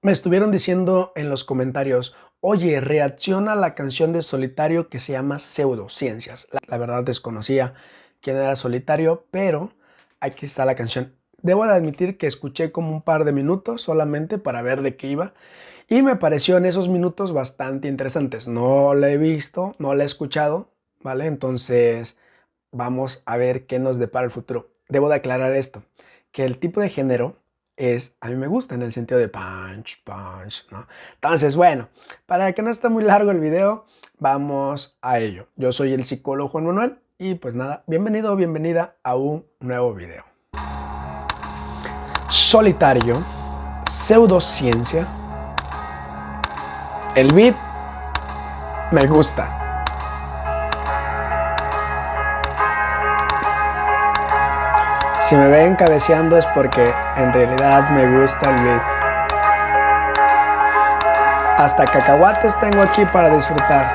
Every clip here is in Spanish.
Me estuvieron diciendo en los comentarios, oye, reacciona a la canción de Solitario que se llama Pseudociencias. La verdad desconocía quién era Solitario, pero aquí está la canción. Debo de admitir que escuché como un par de minutos solamente para ver de qué iba y me pareció en esos minutos bastante interesantes. No la he visto, no la he escuchado, ¿vale? Entonces vamos a ver qué nos depara el futuro. Debo de aclarar esto, que el tipo de género a mí me gusta en el sentido de punch, punch, ¿no? Entonces, bueno, para que no esté muy largo el video, vamos a ello. Yo soy el psicólogo Juan Manuel y pues nada, bienvenido o bienvenida a un nuevo video. Solitario, pseudociencia. El beat me gusta. Si me ven cabeceando es porque en realidad me gusta el beat. Hasta cacahuates tengo aquí para disfrutar.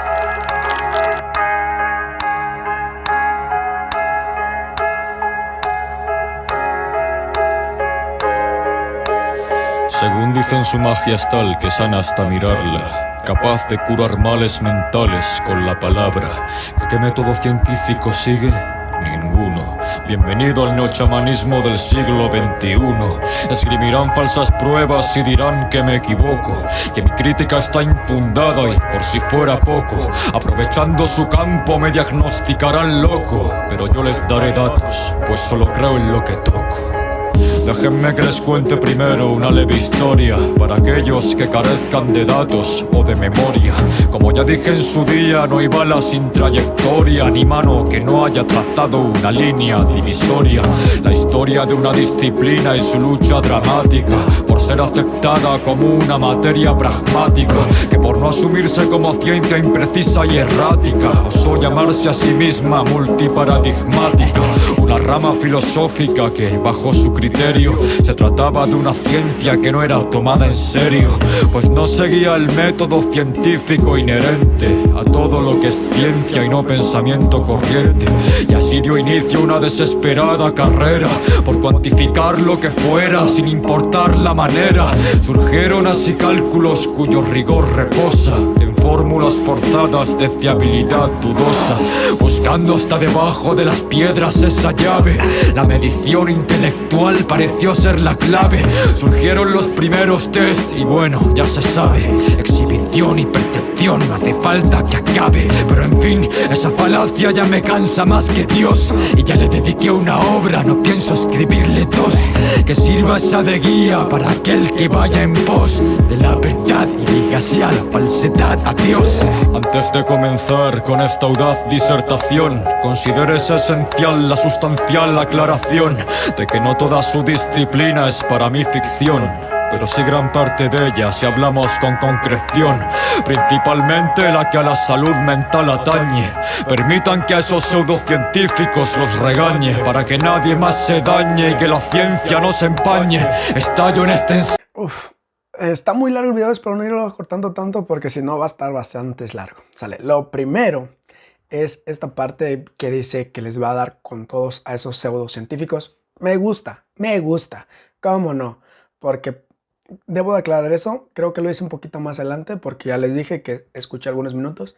Según dicen su majestad que sana hasta mirarla, capaz de curar males mentales con la palabra. ¿Qué método científico sigue? Ninguno. Bienvenido al neochamanismo del siglo XXI. Esgrimirán falsas pruebas y dirán que me equivoco, que mi crítica está infundada y por si fuera poco, aprovechando su campo me diagnosticarán loco. Pero yo les daré datos, pues solo creo en lo que toco. Déjenme que les cuente primero una leve historia para aquellos que carezcan de datos o de memoria. Como ya dije en su día, no hay bala sin trayectoria, ni mano que no haya trazado una línea divisoria. La historia de una disciplina y su lucha dramática por ser aceptada como una materia pragmática, que por no asumirse como ciencia imprecisa y errática, osó llamarse a sí misma multiparadigmática. Una rama filosófica que, bajo su criterio, se trataba de una ciencia que no era tomada en serio, pues no seguía el método científico inherente a todo lo que es ciencia y no pensamiento corriente. Y así dio inicio una desesperada carrera por cuantificar lo que fuera sin importar la manera. Surgieron así cálculos cuyo rigor reposa en fórmulas forzadas de fiabilidad dudosa, buscando hasta debajo de las piedras esa llave. La medición intelectual pareció ser la clave. Surgieron los primeros test y bueno, ya se sabe, exhibición y percepción, no hace falta que acabe. Pero en fin, esa falacia ya me cansa más que Dios, y ya le dediqué una obra, no pienso escribirle dos, que sirva esa de guía para aquel que vaya en pos de la verdad y dígase a la falsedad adiós. Antes de comenzar con esta audaz disertación, considérese esencial la sustancial aclaración de que no toda su disciplina es para mí ficción, pero sí gran parte de ella si hablamos con concreción, principalmente la que a la salud mental atañe. Permitan que a esos pseudocientíficos los regañe, para que nadie más se dañe y que la ciencia no se empañe. Estallo en este Está muy largo el video, espero no irlo cortando tanto porque si no va a estar bastante largo. Sale. Lo primero es esta parte que dice que les va a dar con todos a esos pseudocientíficos. Me gusta, ¿cómo no? Porque debo de aclarar eso, creo que lo hice un poquito más adelante porque ya les dije que escuché algunos minutos,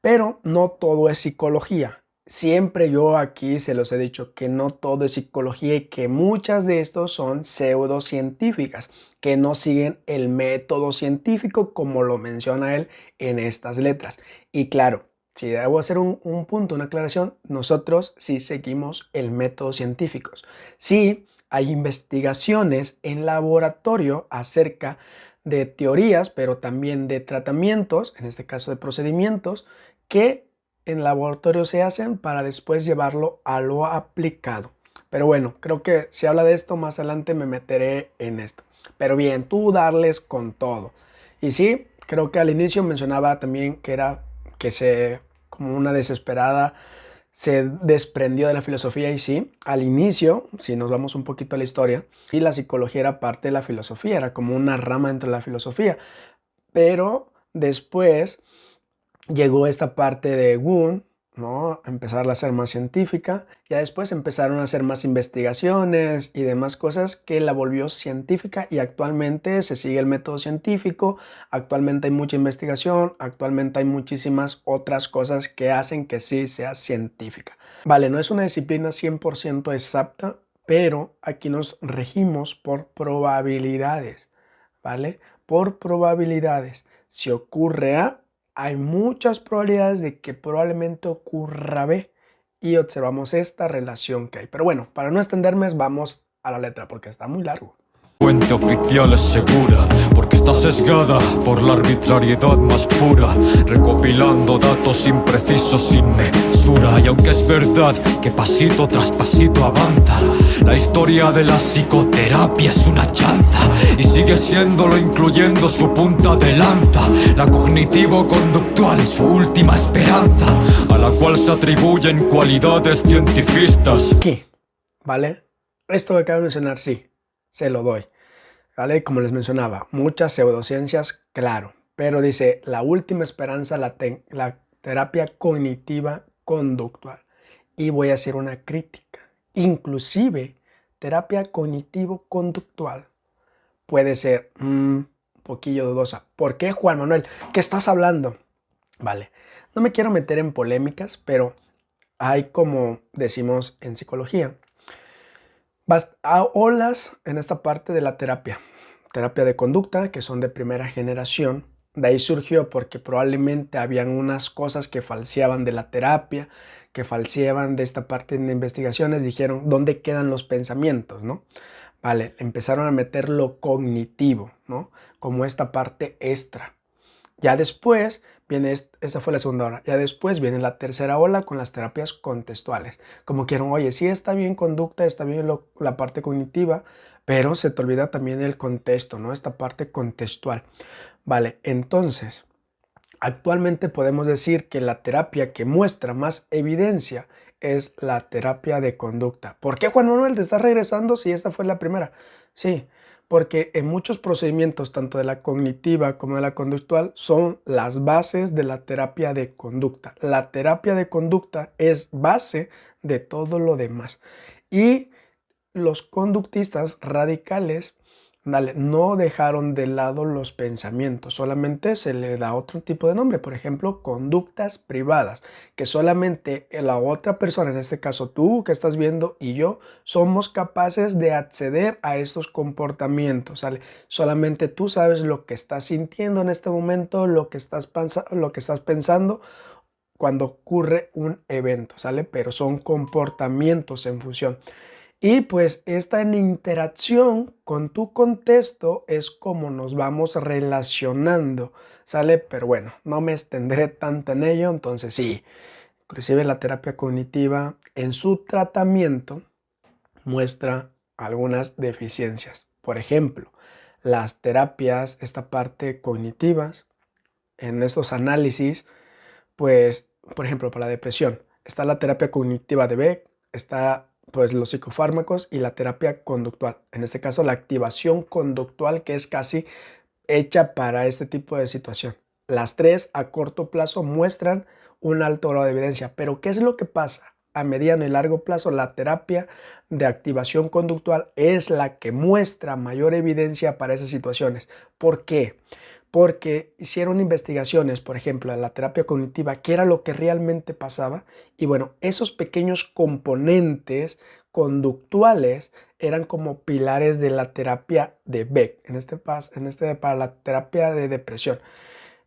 pero no todo es psicología. Siempre yo aquí se los he dicho que no todo es psicología y que muchas de estos son pseudocientíficas, que no siguen el método científico como lo menciona él en estas letras. Y claro, si debo hacer un punto, una aclaración, nosotros sí seguimos el método científico. Sí hay investigaciones en laboratorio acerca de teorías, pero también de tratamientos, en este caso de procedimientos, que en laboratorio se hacen para después llevarlo a lo aplicado. Pero bueno, creo que si habla de esto más adelante me meteré en esto. Pero bien, tú darles con todo. Y sí, creo que al inicio mencionaba también que era como una desesperada, se desprendió de la filosofía. Y sí, al inicio, si nos vamos un poquito a la historia, y la psicología era parte de la filosofía, era como una rama dentro de la filosofía. Pero después llegó esta parte de Wundt, ¿no? Empezarla a hacer más científica. Ya después empezaron a hacer más investigaciones y demás cosas que la volvió científica, y actualmente se sigue el método científico. Actualmente hay mucha investigación, actualmente hay muchísimas otras cosas que hacen que sí sea científica. Vale, no es una disciplina 100% exacta, pero aquí nos regimos por probabilidades, ¿vale? Por probabilidades. Si ocurre A, hay muchas probabilidades de que probablemente ocurra B, y observamos esta relación que hay. Pero bueno, para no extenderme, vamos a la letra porque está muy largo. Fuente oficial es segura, porque está sesgada por la arbitrariedad más pura, recopilando datos imprecisos sin mesura. Y aunque es verdad que pasito tras pasito avanza, la historia de la psicoterapia es una chanza, y sigue siéndolo incluyendo su punta de lanza, la cognitivo-conductual, su última esperanza, a la cual se atribuyen cualidades cientifistas. Aquí, ¿vale? Esto que acabo de mencionar, sí, se lo doy, ¿vale? Como les mencionaba, muchas pseudociencias, claro, pero dice la última esperanza, la terapia cognitiva conductual. Y voy a hacer una crítica. Inclusive, terapia cognitivo-conductual puede ser un poquillo dudosa. ¿Por qué, Juan Manuel? ¿Qué estás hablando? Vale, no me quiero meter en polémicas, pero hay, como decimos en psicología, olas en esta parte de la terapia de conducta, que son de primera generación. De ahí surgió porque probablemente habían unas cosas que falseaban de la terapia, que falseaban de esta parte de investigaciones. Dijeron, ¿dónde quedan los pensamientos, no? Vale, empezaron a meter lo cognitivo, ¿no? Como esta parte extra. Ya después viene, esta fue la segunda ola, ya después viene la tercera ola con las terapias contextuales. Como quieren, oye, sí está bien conducta, está bien la parte cognitiva, pero se te olvida también el contexto, ¿no? Esta parte contextual. Vale, entonces, actualmente podemos decir que la terapia que muestra más evidencia es la terapia de conducta. ¿Por qué, Juan Manuel, te estás regresando si esta fue la primera? Sí, porque en muchos procedimientos, tanto de la cognitiva como de la conductual, son las bases de la terapia de conducta. La terapia de conducta es base de todo lo demás. Y los conductistas radicales, no dejaron de lado los pensamientos, solamente se le da otro tipo de nombre, por ejemplo, conductas privadas, que solamente la otra persona, en este caso tú que estás viendo y yo, somos capaces de acceder a estos comportamientos, ¿sale? Solamente tú sabes lo que estás sintiendo en este momento, lo que estás pensando cuando ocurre un evento, ¿sale? Pero son comportamientos en función. Y pues esta interacción con tu contexto es como nos vamos relacionando, ¿sale? Pero bueno, no me extenderé tanto en ello, entonces sí, inclusive la terapia cognitiva en su tratamiento muestra algunas deficiencias. Por ejemplo, las terapias, esta parte cognitivas, en estos análisis, pues, por ejemplo, para la depresión, está la terapia cognitiva de Beck, está pues los psicofármacos y la terapia conductual. En este caso, la activación conductual, que es casi hecha para este tipo de situación. Las tres a corto plazo muestran un alto grado de evidencia. Pero ¿qué es lo que pasa? A mediano y largo plazo, la terapia de activación conductual es la que muestra mayor evidencia para esas situaciones. ¿Por qué? Porque hicieron investigaciones, por ejemplo, en la terapia cognitiva, qué era lo que realmente pasaba. Y bueno, esos pequeños componentes conductuales eran como pilares de la terapia de Beck, para la terapia de depresión.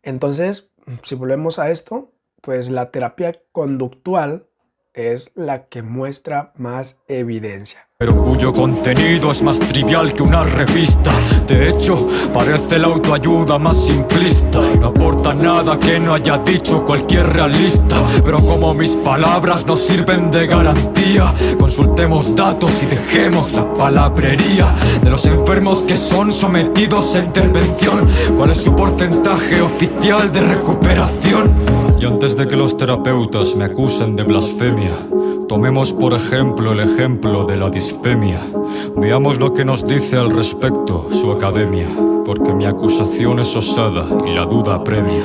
Entonces, si volvemos a esto, pues la terapia conductual es la que muestra más evidencia, pero cuyo contenido es más trivial que una revista. De hecho, parece la autoayuda más simplista y no aporta nada que no haya dicho cualquier realista. Pero como mis palabras no sirven de garantía, consultemos datos y dejemos la palabrería de los enfermos que son sometidos a intervención. ¿Cuál es su porcentaje oficial de recuperación? Y antes de que los terapeutas me acusen de blasfemia, tomemos por ejemplo el ejemplo de la disfemia. Veamos lo que nos dice al respecto su academia. porque mi acusación es osada y la duda previa.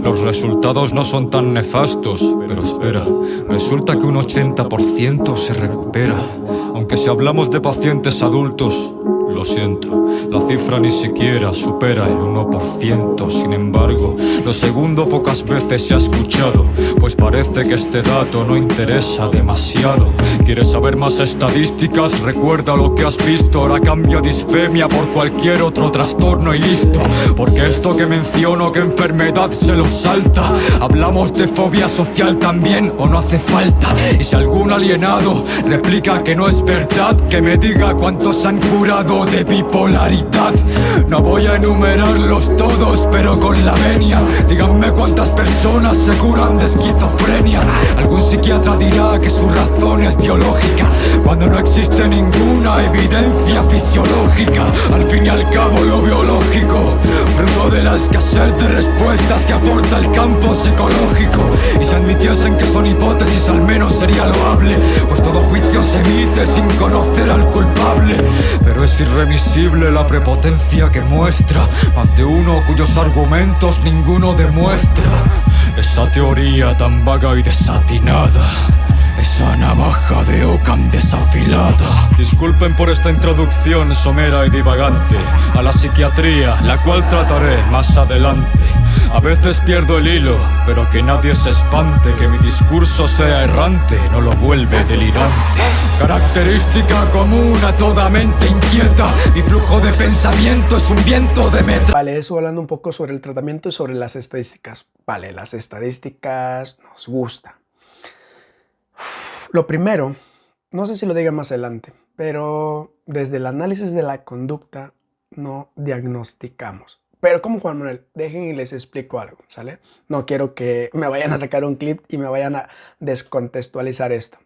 Los resultados no son tan nefastos, pero espera, resulta que un 80% se recupera. Aunque si hablamos de pacientes adultos, lo siento, la cifra ni siquiera supera el 1%. Sin embargo, lo segundo pocas veces se ha escuchado, pues parece que este dato no interesa demasiado. ¿Quieres saber más estadísticas? Recuerda lo que has visto. Ahora cambia disfemia por cualquier otro trastorno y listo. Porque esto que menciono, ¿qué enfermedad se lo salta? ¿Hablamos de fobia social también o no hace falta? Y si algún alienado replica que no es verdad, que me diga cuántos han curado de bipolaridad. No voy a enumerarlos todos, pero con la venia. Díganme cuántas personas se curan de esquizofrenia. Algún psiquiatra dirá que su razón es biológica, cuando no existe ninguna evidencia fisiológica. Al fin y al cabo lo biológico, fruto de la escasez de respuestas que aporta el campo psicológico. Y si admitiesen que son hipótesis, al menos sería loable, pues todo juicio se emite sin conocer al culpable. Pero es irremisible la prepotencia que muestra más de uno cuyos argumentos ninguno demuestra. Esa teoría tan vaga y desatinada, esa navaja de Occam desafilada. Disculpen por esta introducción somera y divagante a la psiquiatría, la cual trataré más adelante. A veces pierdo el hilo, pero que nadie se espante, que mi discurso sea errante no lo vuelve delirante. Característica común a toda mente inquieta, mi flujo de pensamiento es un viento de metal. Vale, eso hablando un poco sobre el tratamiento y sobre las estadísticas. Vale, las estadísticas nos gustan. Lo primero, no sé si lo diga más adelante, pero desde el análisis de la conducta no diagnosticamos. Pero como Juan Manuel, dejen y les explico algo, ¿sale? No quiero que me vayan a sacar un clip y me vayan a descontextualizar esto.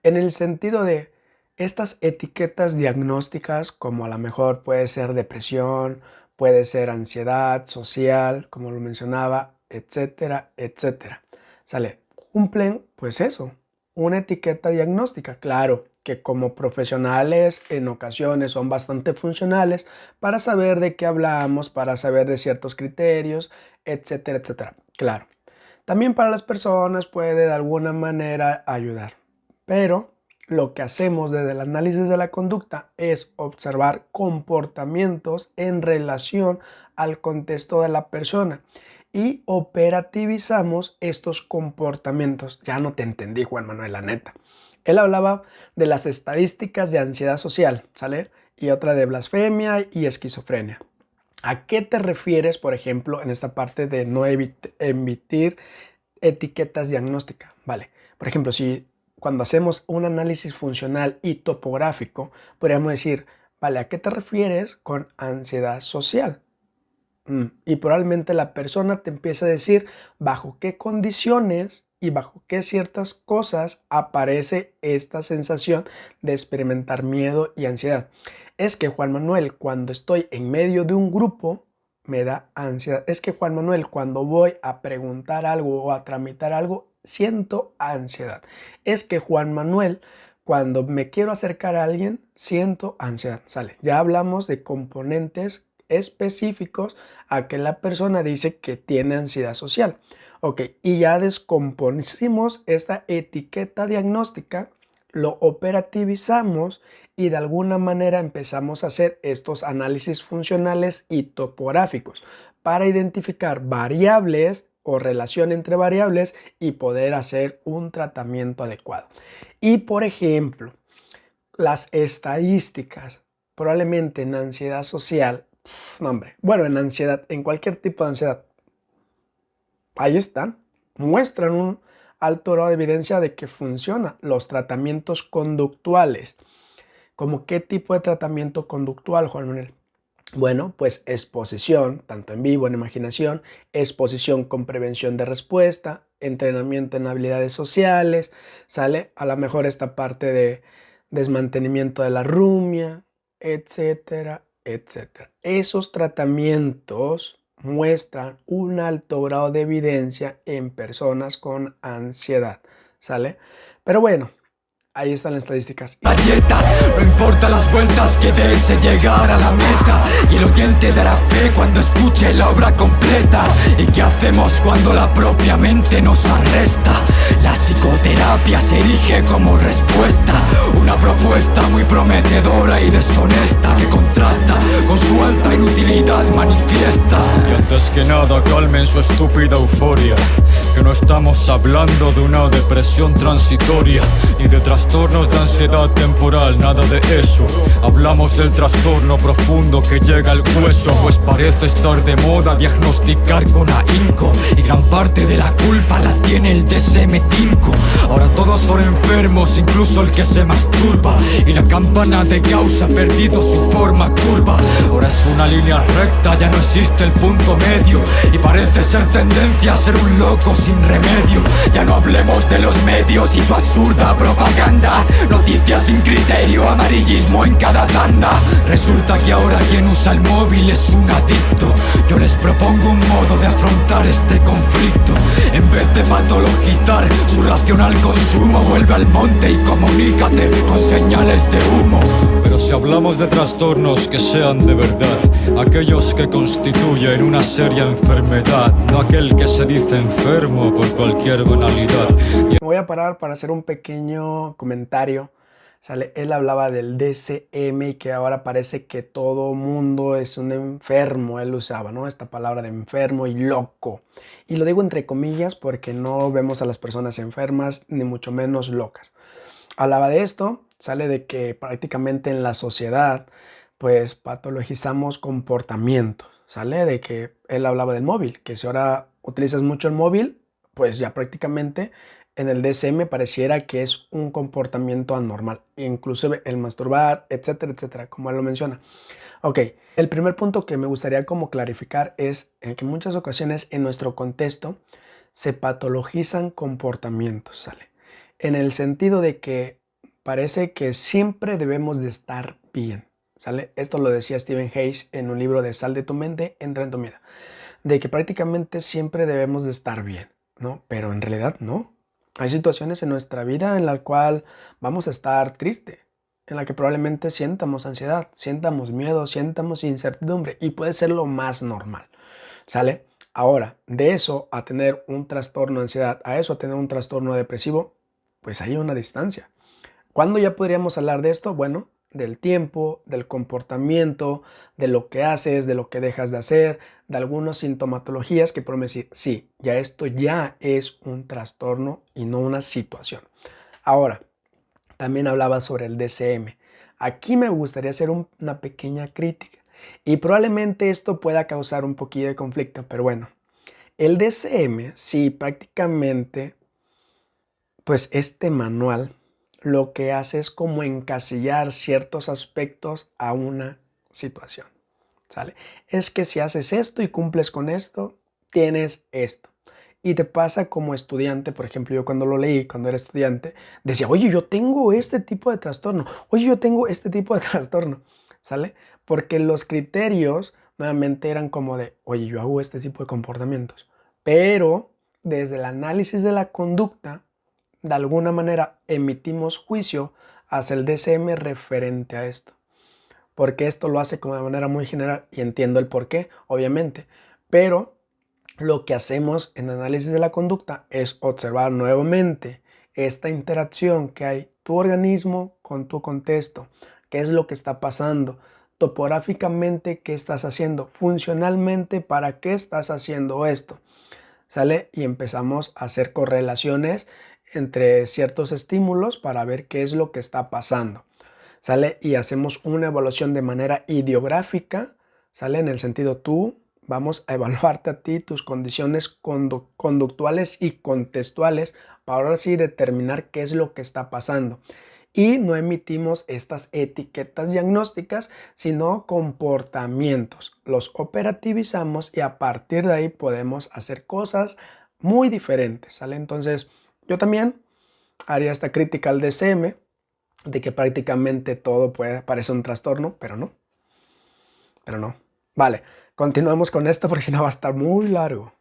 En el sentido de estas etiquetas diagnósticas, como a lo mejor puede ser depresión, puede ser ansiedad social, como lo mencionaba, etcétera, etcétera. ¿Sale? Cumplen, pues eso, una etiqueta diagnóstica. Claro que como profesionales en ocasiones son bastante funcionales para saber de qué hablamos, para saber de ciertos criterios, etcétera, etcétera. Claro, también para las personas puede de alguna manera ayudar, pero lo que hacemos desde el análisis de la conducta es observar comportamientos en relación al contexto de la persona y operativizamos estos comportamientos. Ya no te entendí, Juan Manuel, la neta. Él hablaba de las estadísticas de ansiedad social, ¿sale? Y otra de blasfemia y esquizofrenia. ¿A qué te refieres, por ejemplo, en esta parte de no emitir etiquetas diagnósticas? Vale, por ejemplo, si cuando hacemos un análisis funcional y topográfico, podríamos decir, vale, ¿a qué te refieres con ansiedad social? Y probablemente la persona te empieza a decir bajo qué condiciones y bajo qué ciertas cosas aparece esta sensación de experimentar miedo y ansiedad. Es que Juan Manuel, cuando estoy en medio de un grupo, me da ansiedad. Es que Juan Manuel, cuando voy a preguntar algo o a tramitar algo, siento ansiedad. Es que Juan Manuel, cuando me quiero acercar a alguien, siento ansiedad. Sale, ya hablamos de componentes específicos a que la persona dice que tiene ansiedad social. Ok, y ya descompusimos esta etiqueta diagnóstica, lo operativizamos y de alguna manera empezamos a hacer estos análisis funcionales y topográficos para identificar variables o relación entre variables y poder hacer un tratamiento adecuado. Y por ejemplo, las estadísticas, probablemente en ansiedad social, no hombre, bueno, en ansiedad, en cualquier tipo de ansiedad, ahí están, muestran un alto grado de evidencia de que funciona. Los tratamientos conductuales. ¿Cómo qué tipo de tratamiento conductual, Juan Manuel? Bueno, pues exposición, tanto en vivo, en imaginación, exposición con prevención de respuesta, entrenamiento en habilidades sociales, sale a lo mejor esta parte de desmantenimiento de la rumia, etcétera, etcétera. Esos tratamientos muestran un alto grado de evidencia en personas con ansiedad, ¿sale? Pero bueno, ahí están las estadísticas. Galleta, no importa las vueltas que desee llegar a la meta, y el oyente dará fe cuando escuche la obra completa. ¿Y qué hacemos cuando la propia mente nos arresta? La psicoterapia se erige como respuesta, una propuesta muy prometedora y deshonesta que contrasta con su alta inutilidad manifiesta. Y antes que nada calmen su estúpida euforia, que no estamos hablando de una depresión transitoria, ni de trastornos de ansiedad temporal, nada de eso. Hablamos del trastorno profundo que llega al hueso, pues parece estar de moda diagnosticar con ahínco, y gran parte de la culpa la tiene el DSM-5. Ahora todos son enfermos, incluso el que se masturba, y la campana de Gauss ha perdido su forma curva. Ahora es una línea recta, ya no existe el punto medio, y parece ser tendencia a ser un loco sin remedio. Ya no hablemos de los medios y su absurda propaganda, noticias sin criterio, amarillismo en cada tanda. Resulta que ahora quien usa el móvil es un adicto. Yo les propongo un modo de afrontar este conflicto. En vez de patologizar su racional consumo, vuelve al monte y comunícate con señales de humo. Pero si hablamos de trastornos que sean de verdad, aquellos que constituyen una seria enfermedad, no aquel que se dice enfermo por cualquier banalidad. Me voy a parar para hacer un pequeño comentario. ¿Sale? Él hablaba del DSM y que ahora parece que todo mundo es un enfermo. Él usaba, ¿no?, esta palabra de enfermo y loco. Y lo digo entre comillas porque no vemos a las personas enfermas ni mucho menos locas. Hablaba de esto, sale de que prácticamente en la sociedad pues patologizamos comportamientos. Sale de que él hablaba del móvil, que si ahora utilizas mucho el móvil, pues ya prácticamente en el DSM pareciera que es un comportamiento anormal, inclusive el masturbar, etcétera, etcétera, como él lo menciona. Ok, el primer punto que me gustaría como clarificar es que en muchas ocasiones en nuestro contexto se patologizan comportamientos, ¿sale? En el sentido de que parece que siempre debemos de estar bien, ¿sale? Esto lo decía Stephen Hayes en un libro de Sal de tu mente, entra en tu vida, de que prácticamente siempre debemos de estar bien, ¿no? Pero en realidad no. Hay situaciones en nuestra vida en la cual vamos a estar triste, en la que probablemente sientamos ansiedad, sientamos miedo, sientamos incertidumbre y puede ser lo más normal, ¿sale? Ahora, de eso a tener un trastorno de ansiedad, a eso a tener un trastorno depresivo, pues hay una distancia. ¿Cuándo ya podríamos hablar de esto? Bueno, del tiempo, del comportamiento, de lo que haces, de lo que dejas de hacer, de algunas sintomatologías que podemos decir, sí, ya esto ya es un trastorno y no una situación. Ahora, también hablaba sobre el DSM. Aquí me gustaría hacer una pequeña crítica y probablemente esto pueda causar un poquillo de conflicto, pero bueno, el DSM, sí, prácticamente, pues este manual lo que hace es como encasillar ciertos aspectos a una situación, ¿sale? Es que si haces esto y cumples con esto, tienes esto. Y te pasa como estudiante, por ejemplo, yo cuando lo leí, cuando era estudiante, decía, oye, yo tengo este tipo de trastorno, oye, yo tengo este tipo de trastorno, ¿sale? Porque los criterios nuevamente eran como de, oye, yo hago este tipo de comportamientos, pero desde el análisis de la conducta, de alguna manera emitimos juicio hacia el DSM referente a esto. Porque esto lo hace como de manera muy general y entiendo el por qué, obviamente. Pero lo que hacemos en análisis de la conducta es observar nuevamente esta interacción que hay tu organismo con tu contexto. ¿Qué es lo que está pasando? Topográficamente, ¿qué estás haciendo? Funcionalmente, ¿para qué estás haciendo esto? ¿Sale? Y empezamos a hacer correlaciones entre ciertos estímulos para ver qué es lo que está pasando, ¿sale? Y hacemos una evaluación de manera ideográfica, ¿sale? En el sentido vamos a evaluarte a ti, tus condiciones conductuales y contextuales para ahora sí determinar qué es lo que está pasando. Y no emitimos estas etiquetas diagnósticas, sino comportamientos. Los operativizamos y a partir de ahí podemos hacer cosas muy diferentes, ¿sale? Entonces, yo también haría esta crítica al DSM de que prácticamente todo puede parecer un trastorno, pero no. Vale, continuamos con esto porque si no va a estar muy largo.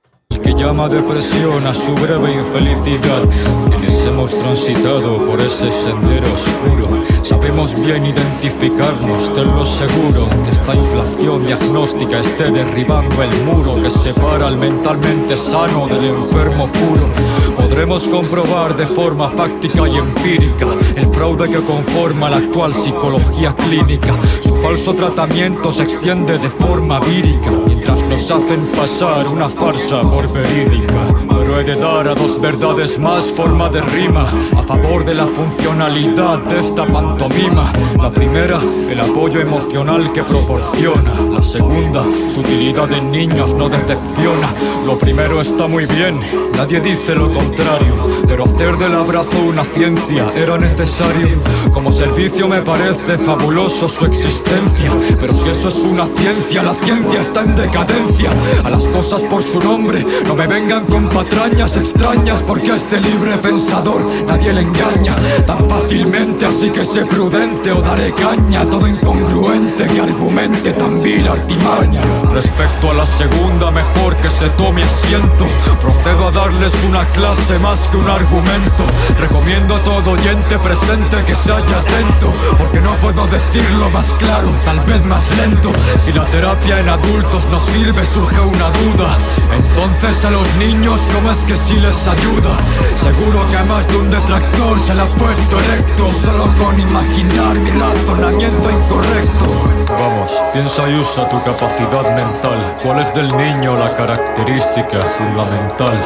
que llama depresión a su breve infelicidad. Quienes hemos transitado por ese sendero oscuro sabemos bien identificarnos, tenlo seguro, que esta inflación diagnóstica esté derribando el muro que separa al mentalmente sano del enfermo puro. Podremos comprobar de forma fáctica y empírica el fraude que conforma la actual psicología clínica. Su falso tratamiento se extiende de forma vírica, mientras nos hacen pasar una farsa por verídica. Pero he de dar a dos verdades más forma de rima a favor de la funcionalidad de esta pantomima. La primera, el apoyo emocional que proporciona. La segunda, su utilidad en niños no decepciona. Lo primero está muy bien, nadie dice lo contrario, pero hacer del abrazo una ciencia era necesario. Como servicio me parece fabuloso su existencia, pero si eso es una ciencia, la ciencia está en decadencia. A las cosas por su nombre, no me vengan con patrañas extrañas, porque a este libre pensador nadie le engaña tan fácilmente, así que sé prudente o daré caña a todo incongruente que argumente tan vil artimaña. Respecto a la segunda, mejor que se tome asiento, procedo a darles una clase más que un argumento. Recomiendo a todo oyente presente que se haya atento, porque no puedo decirlo más claro, tal vez más lento. Si la terapia en adultos no sirve, surge una duda. Entonces a los niños, ¿cómo es que sí les ayuda? Seguro que a más de un detractor se le ha puesto erecto, solo con imaginar mi razonamiento incorrecto. Vamos, piensa y usa tu capacidad mental. ¿Cuál es del niño la característica fundamental?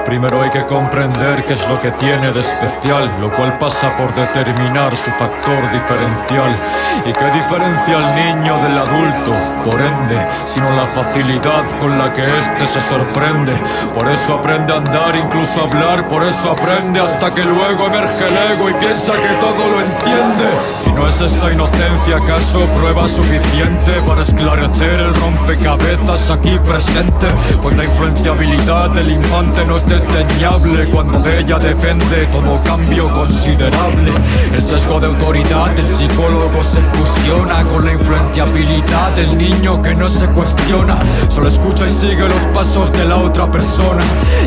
Primero hay que comprender qué es lo que tiene de especial, lo cual pasa por determinar su factor diferencial. ¿Y qué diferencia al niño del adulto? Por ende, sino la facilidad con la que éste se sorprende. Por eso aprende a andar, incluso a hablar, por eso aprende hasta que luego emerge el ego y piensa que todo lo entiende. ¿Y no es esta inocencia acaso prueba suficiente para esclarecer el rompecabezas aquí presente? Pues la influenciabilidad del infante no es desdeñable, cuando de ella depende todo cambio considerable. El sesgo de autoridad del psicólogo se fusiona con la influenciabilidad del niño que no se cuestiona, solo escucha y sigue los pasos de la otra persona.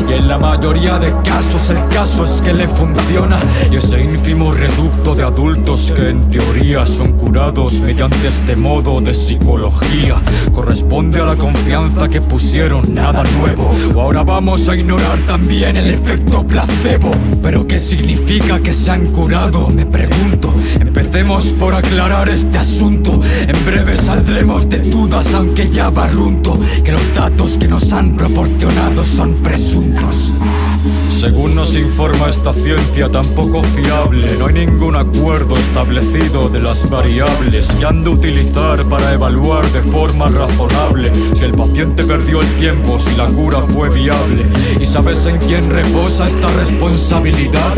Y en la mayoría de casos el caso es que le funciona. Y ese ínfimo reducto de adultos que en teoría son curados mediante este modo de psicología corresponde a la confianza que pusieron, nada nuevo. O ahora vamos a ignorar también el efecto placebo. ¿Pero qué significa que se han curado? Me pregunto. Empecemos por aclarar este asunto. En breve saldremos de dudas, aunque ya barrunto que los datos que nos han proporcionado son presuntos. Según nos informa esta ciencia tan poco fiable, no hay ningún acuerdo establecido de las variables que han de utilizar para evaluar de forma razonable si el paciente perdió el tiempo, si la cura fue viable. ¿Y sabes en quién reposa esta responsabilidad?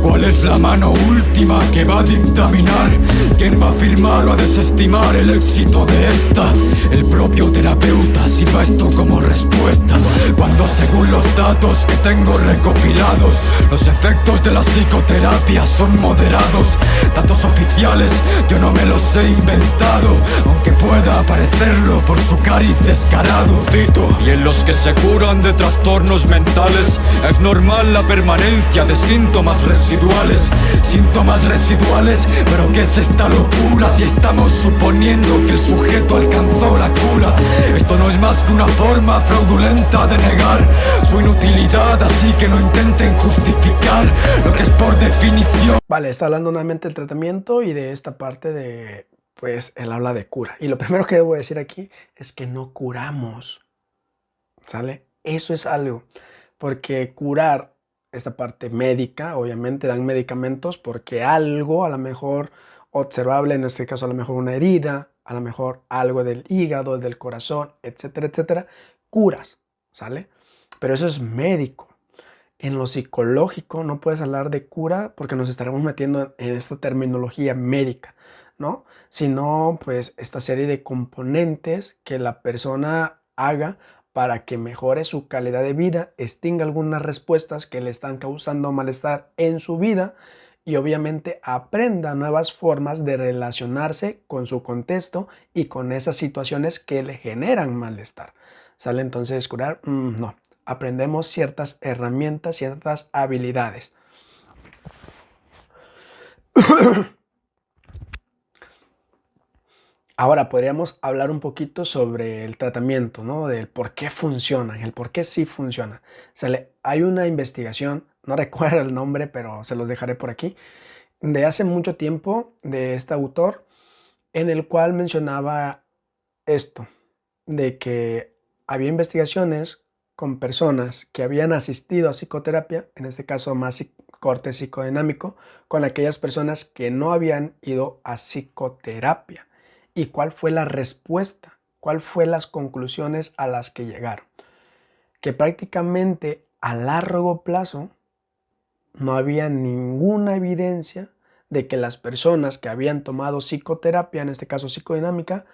¿Cuál es la mano última que va a dictaminar quién va a afirmar o a desestimar el éxito de esta? El propio terapeuta sirva esto como respuesta, cuando según los datos que tengo recopilados, los efectos de la psicoterapia son moderados. Datos oficiales yo no me los he inventado, aunque pueda parecerlo por su cariz descarado. Cito. Y en los que se curan de trastornos mentales es normal la permanencia de síntomas residuales. Síntomas residuales, pero ¿qué es esta locura si estamos suponiendo que el sujeto alcanzó la cura? Esto no es más que una forma fraudulenta de negar su inutilidad, así que no intenten justificar lo que es por definición. Vale, está hablando nuevamente del tratamiento y de esta parte de, pues, él habla de cura. Y lo primero que debo decir aquí es que no curamos, ¿sale? Eso es algo, porque curar esta parte médica, obviamente dan medicamentos porque algo, a lo mejor observable, en este caso a lo mejor una herida, a lo mejor algo del hígado, del corazón, etcétera, etcétera, curas, ¿sale? Pero eso es médico. En lo psicológico no puedes hablar de cura porque nos estaremos metiendo en esta terminología médica, ¿no? Sino, pues, esta serie de componentes que la persona haga para que mejore su calidad de vida, extinga algunas respuestas que le están causando malestar en su vida y obviamente aprenda nuevas formas de relacionarse con su contexto y con esas situaciones que le generan malestar. ¿Sale? Entonces, curar, no. aprendemos ciertas herramientas, ciertas habilidades. Ahora podríamos hablar un poquito sobre el tratamiento, ¿no? Del por qué funcionan, el por qué sí funciona. Hay una investigación, no recuerdo el nombre, pero se los dejaré por aquí, de hace mucho tiempo de este autor, en el cual mencionaba esto, de que había investigaciones con personas que habían asistido a psicoterapia, en este caso más corte psicodinámico, con aquellas personas que no habían ido a psicoterapia. ¿Y cuál fue la respuesta? ¿Cuál fue las conclusiones a las que llegaron? Que prácticamente a largo plazo no había ninguna evidencia de que las personas que habían tomado psicoterapia, en este caso psicodinámica,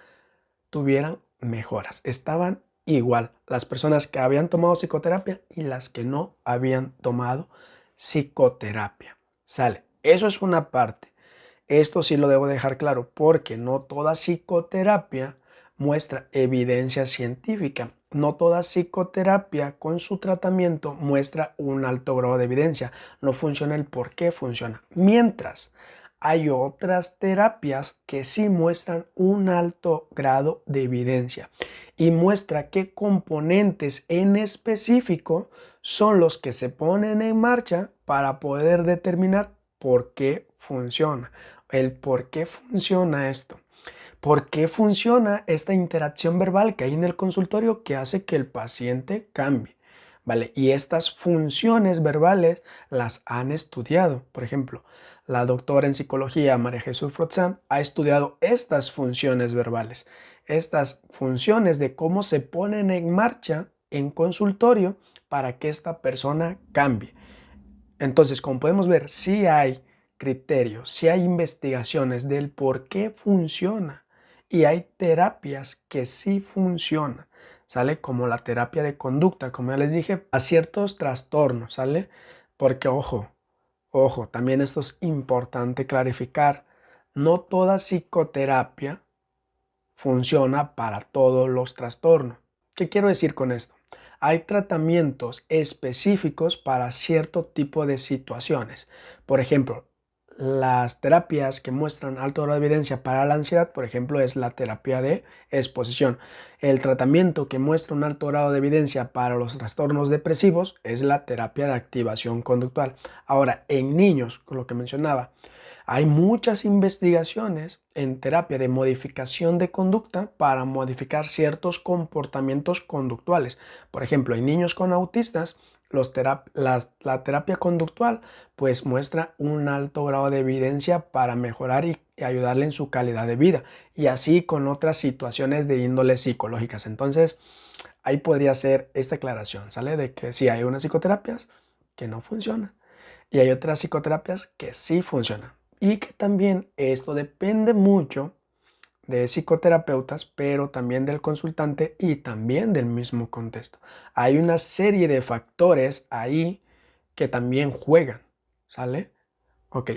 tuvieran mejoras. Estaban igual las personas que habían tomado psicoterapia y las que no habían tomado psicoterapia. ¿Sale? Eso es una parte. Esto sí lo debo dejar claro porque no toda psicoterapia muestra evidencia científica. No toda psicoterapia con su tratamiento muestra un alto grado de evidencia. No funciona el por qué funciona. Mientras hay otras terapias que sí muestran un alto grado de evidencia y muestra qué componentes en específico son los que se ponen en marcha para poder determinar por qué funciona. El por qué funciona esto. ¿Por qué funciona esta interacción verbal que hay en el consultorio que hace que el paciente cambie? ¿Vale? Y estas funciones verbales las han estudiado. Por ejemplo, la doctora en psicología María Jesús Frotzán ha estudiado estas funciones verbales, estas funciones de cómo se ponen en marcha en consultorio para que esta persona cambie. Entonces, como podemos ver, sí hay criterios, sí hay investigaciones del por qué funciona y hay terapias que sí funcionan, ¿sale? Como la terapia de conducta, como ya les dije, a ciertos trastornos, ¿sale? Porque ojo, también esto es importante clarificar, no toda psicoterapia funciona para todos los trastornos. ¿Qué quiero decir con esto? Hay tratamientos específicos para cierto tipo de situaciones. Por ejemplo, las terapias que muestran alto grado de evidencia para la ansiedad, por ejemplo, es la terapia de exposición. El tratamiento que muestra un alto grado de evidencia para los trastornos depresivos es la terapia de activación conductual. Ahora, en niños, con lo que mencionaba, hay muchas investigaciones en terapia de modificación de conducta para modificar ciertos comportamientos conductuales. Por ejemplo, en niños con autistas, la terapia conductual pues muestra un alto grado de evidencia para mejorar y ayudarle en su calidad de vida. Y así con otras situaciones de índole psicológicas. Entonces, ahí podría ser esta aclaración, ¿sale? De que sí hay unas psicoterapias que no funcionan y hay otras psicoterapias que sí funcionan. Y que también esto depende mucho de psicoterapeutas, pero también del consultante y también del mismo contexto. Hay una serie de factores ahí que también juegan, ¿sale? Ok,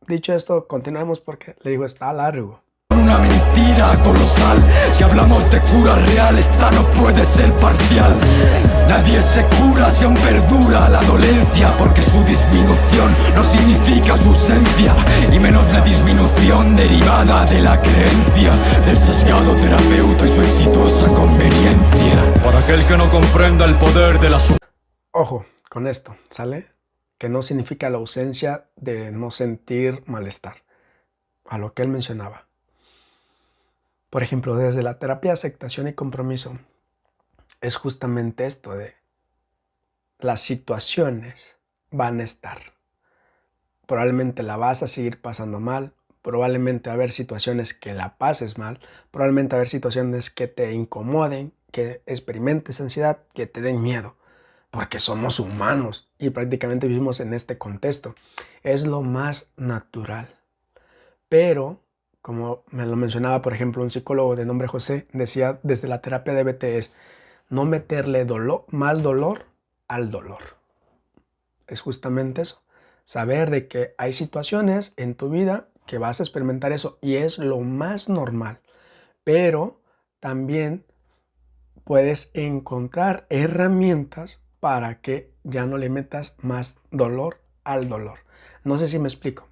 dicho esto, continuamos porque le digo, está largo. Una mentira colosal. Si hablamos de cura real, esta no puede ser parcial. Nadie se cura si aún perdura la dolencia, porque su disminución no significa su ausencia, y menos la disminución derivada de la creencia del sesgado terapeuta y su exitosa conveniencia. Para aquel que no comprenda el poder de la Ojo con esto, ¿sale? Que no significa la ausencia de no sentir malestar, a lo que él mencionaba. Por ejemplo, desde la terapia de aceptación y compromiso, es justamente esto de las situaciones van a estar. Probablemente la vas a seguir pasando mal, probablemente va a haber situaciones que la pases mal, probablemente va a haber situaciones que te incomoden, que experimentes ansiedad, que te den miedo, porque somos humanos y prácticamente vivimos en este contexto. Es lo más natural. Pero como me lo mencionaba, por ejemplo, un psicólogo de nombre José, decía desde la terapia de DBT es no meterle más dolor al dolor. Es justamente eso. Saber de que hay situaciones en tu vida que vas a experimentar eso y es lo más normal. Pero también puedes encontrar herramientas para que ya no le metas más dolor al dolor. No sé si me explico.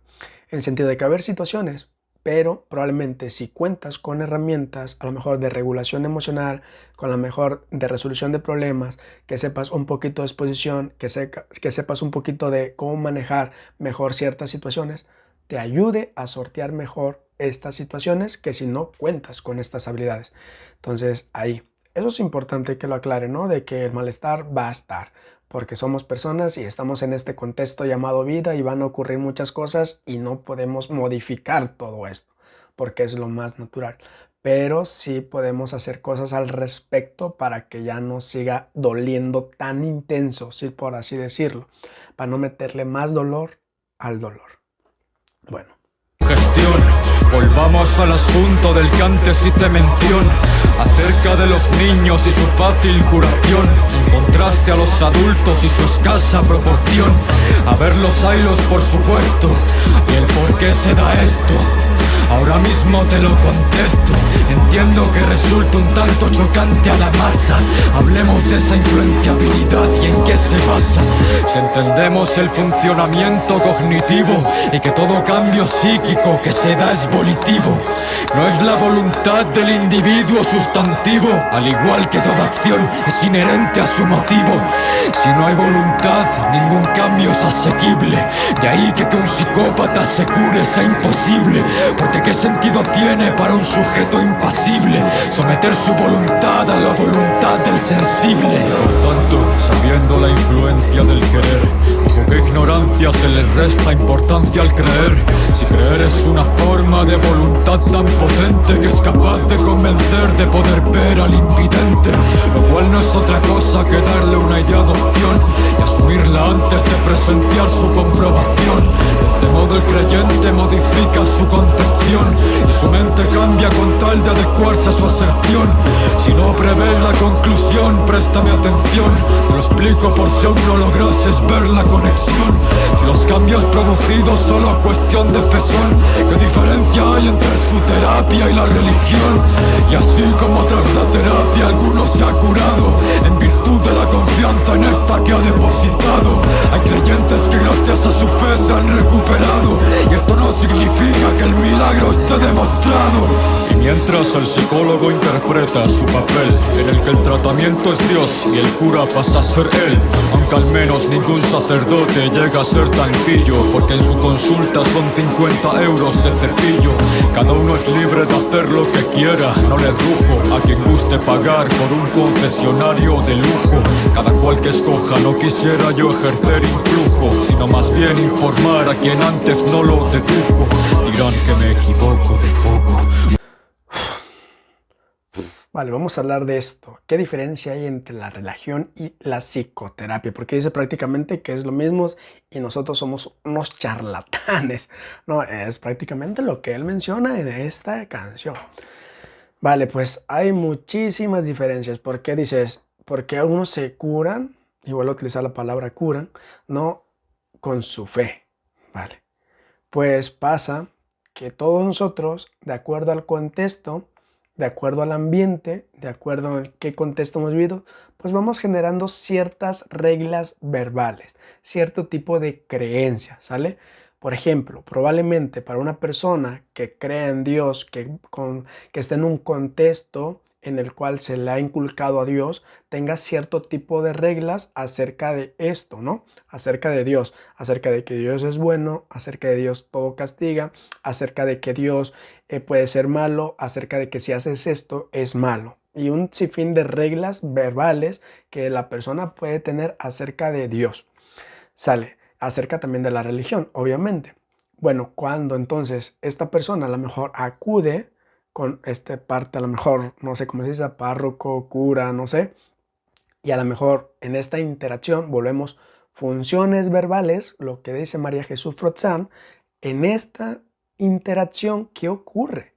En el sentido de que va a haber situaciones, pero probablemente si cuentas con herramientas, a lo mejor de regulación emocional, con lo mejor de resolución de problemas, que sepas un poquito de exposición, que sepas un poquito de cómo manejar mejor ciertas situaciones, te ayude a sortear mejor estas situaciones que si no cuentas con estas habilidades. Entonces ahí, eso es importante que lo aclare, ¿no? De que el malestar va a estar, porque somos personas y estamos en este contexto llamado vida y van a ocurrir muchas cosas y no podemos modificar todo esto, porque es lo más natural. Pero sí podemos hacer cosas al respecto para que ya no siga doliendo tan intenso, sí, por así decirlo, para no meterle más dolor al dolor. Bueno. Gestión, volvamos al asunto del que antes sí te menciono, acerca de los niños y su fácil curación. Contraste a los adultos y su escasa proporción. A ver los hilos por supuesto, y el por qué se da esto. Ahora mismo te lo contesto. Entiendo que resulta un tanto chocante a la masa. Hablemos de esa influenciabilidad y en qué se basa. Si entendemos el funcionamiento cognitivo y que todo cambio psíquico que se da es volitivo, no es la voluntad del individuo sustantivo, al igual que toda acción es inherente a su motivo. Si no hay voluntad, ningún cambio es asequible. De ahí que un psicópata se cure sea imposible, porque ¿qué sentido tiene para un sujeto impasible someter su voluntad a la voluntad del sensible? Por tanto, sabiendo la influencia del querer, bajo qué ignorancia se le resta importancia al creer. Si creer es una forma de voluntad tan potente que es capaz de convencer de poder ver al invidente, lo cual no es otra cosa que darle una idea de opción y asumirla antes de presenciar su comprobación. De este modo el creyente modifica su concepción y su mente cambia con tal de adecuarse a su aserción. Si no prevés la conclusión, préstame atención, te lo explico por si aún no lograses ver la conexión. Si los cambios producidos solo cuestión de fe son, ¿qué diferencia hay entre su terapia y la religión? Y así como tras la terapia alguno se ha curado en virtud de la confianza en esta que ha depositado, hay creyentes que gracias a su fe se han recuperado, y esto no significa que el milagro esté demostrado. Y mientras el psicólogo interpreta su papel, en el que el tratamiento es Dios y el cura pasa a ser él, aunque al menos ningún sacerdote llega a ser tan pillo, porque en su consulta son 50 euros de cepillo. Cada uno es libre de hacer lo que quiera, no le rujo a quien guste pagar por un confesionario de lujo. Cada cual que escoja, no quisiera yo ejercer influjo, sino más bien informar a quien antes no lo dedujo. Dirán que me equivoco de poco. Vale, vamos a hablar de esto. ¿Qué diferencia hay entre la religión y la psicoterapia? Porque dice prácticamente que es lo mismo y nosotros somos unos charlatanes. No, es prácticamente lo que él menciona en esta canción. Vale, pues hay muchísimas diferencias. ¿Por qué dices? Porque algunos se curan, y vuelvo a utilizar la palabra curan, no con su fe. Vale, pues pasa que todos nosotros, de acuerdo al contexto, de acuerdo al ambiente, de acuerdo a qué contexto hemos vivido, pues vamos generando ciertas reglas verbales, cierto tipo de creencias, ¿sale? Por ejemplo, probablemente para una persona que crea en Dios, que esté en un contexto en el cual se le ha inculcado a Dios, tenga cierto tipo de reglas acerca de esto, ¿no? Acerca de Dios, acerca de que Dios es bueno, acerca de Dios todo castiga, acerca de que Dios puede ser malo, acerca de que si haces esto es malo. Y un sinfín de reglas verbales que la persona puede tener acerca de Dios. Sale, acerca también de la religión, obviamente. Bueno, cuando entonces esta persona a lo mejor acude con esta parte, a lo mejor, no sé cómo se dice, párroco, cura, no sé, y a lo mejor en esta interacción volvemos funciones verbales, lo que dice María Jesús Frotzán, en esta interacción, ¿qué ocurre?